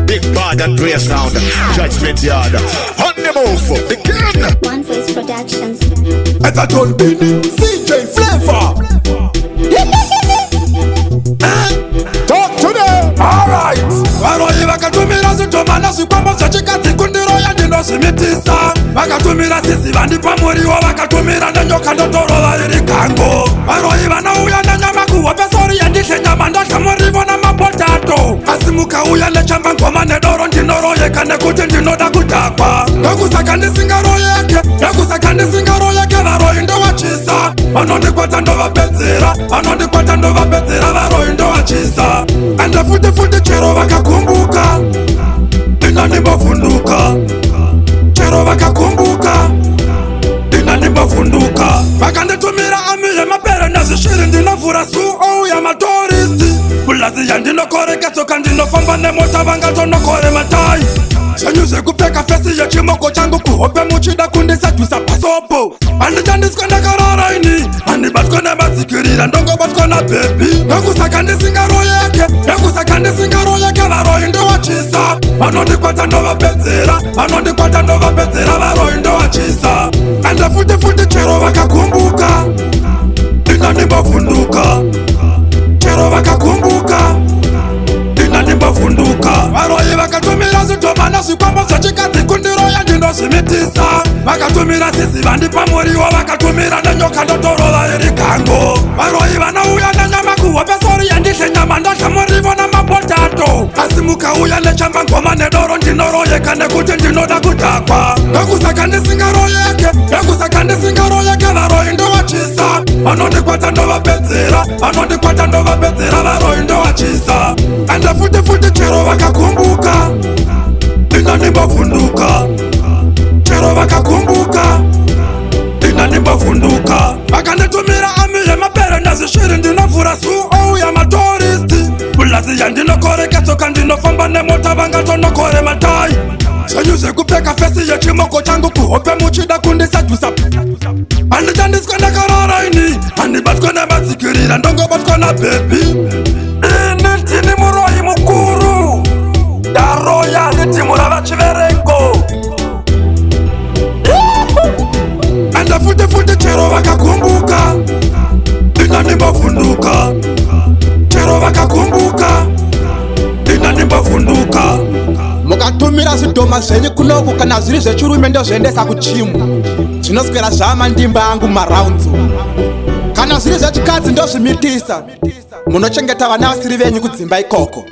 Big bad and grey sound. Judgment yard. On the move. Begin. One Voice Productions. Everton Benny, CJ Flavor. Talk to them. Alright. Varoi vakatumira zvitomana zvikwambo zvechikadzi kundiroya ndinozvimitisa. Vakatumira sisi vandipa muriwo, vakatumira nenyoka ndotorova riri gango. Varoi vanouya nenyama kuhope sori yandihle nyama ndodya murivo namapotato. Asi mukauya nechambangoma nedoro ndinoroyeka nekuti ndinoda kudhakwa. Ndokusaka ndisingaroyeke, ndokusaka ndisingaroyeke varoi ndowachisa. Vanondikwata ndovapedzera, vanondikwata ndovapedzera varoi ndowachisa. Ende futi chero vakakumbuka, ina ndimavhunduka. Chero vakakumbuka, ina ndimavhunduka. Vakanditumira amiye mapere nezvishiri ndinovhura suo ya matoristi. Bulazi yandinokoreka tsoka ndinofamba nemota vangatonokore matai. Zvenyu zvekupfeka fesi yechimoko changu kuhope muchida kundisadhusa pasopo. Handichandiswa ndakarara ini, handibatwa nematsikirira ndongobatwa nabhebi. Ndokusaka ndisingaroyeke, ndokusaka ndisingaroyeke varoi ndowachisa. Vanondikwata ndovapedzera, vanondikwata ndovapedzera varoi ndowachisa. Ende futi chero vakakumbuka, ina ndimavhunduka. Chero vakakumbuka, ina ndimavhunduka. Varoi vakatumira zvitomana zvikwambo zvechikadzi kundiroya ndinozvimitisa. Vakatumira sisi vandipa muriwo, vakatumira nenyoka ndotorova riri gango. Varoi vanouya nenyama kuhope sori yandihle nyama ndodya murivo namapotato. Asi mukauya nechambangoma nedoro ndinoroyeka nekuti ndinoda kudhakwa. Ndokusaka ndisingaroyeke, ndokusaka ndisingaroyeke varoi ndowachisa. Vanondikwata ndovapedzera, vanondikwata ndovapedzera varoi ndowachisa. Ende futi chero vakakumbuka, ina ndimavhunduka. Chero vakakumbuka, ina ndimavhunduka. Vakanditumira amiye mapere nezvishiri ndinovhura suo ya matoristi. Bulazi yandinokoreka tsoka ndinofamba nemota vangatonokore matai. Zvenyu zvekupfeka fesi yechimoko changu kuhope muchida kundisadhusa. Handichandiswa ndakarara ini, handibatwa nematsikirira ndongobatwa nabhebi. Ini ndini muroi mukuru, ndaroya ritimura vachiverengo. Ende futi chero vakakumbuka, ina ndimavhunduka. Chero vakakumbuka, ina ndimavhunduka. Mukatumira zvidhoma zvenyu kunoku kana zviri zvechirume ndozviendesa kuchimu. Zvinoswera zvamandimba angu maraundzo. Kana zviri zvechikadzi ndozvimitisa. Munochengeta vana vasiri venyu kudzimba ikoko.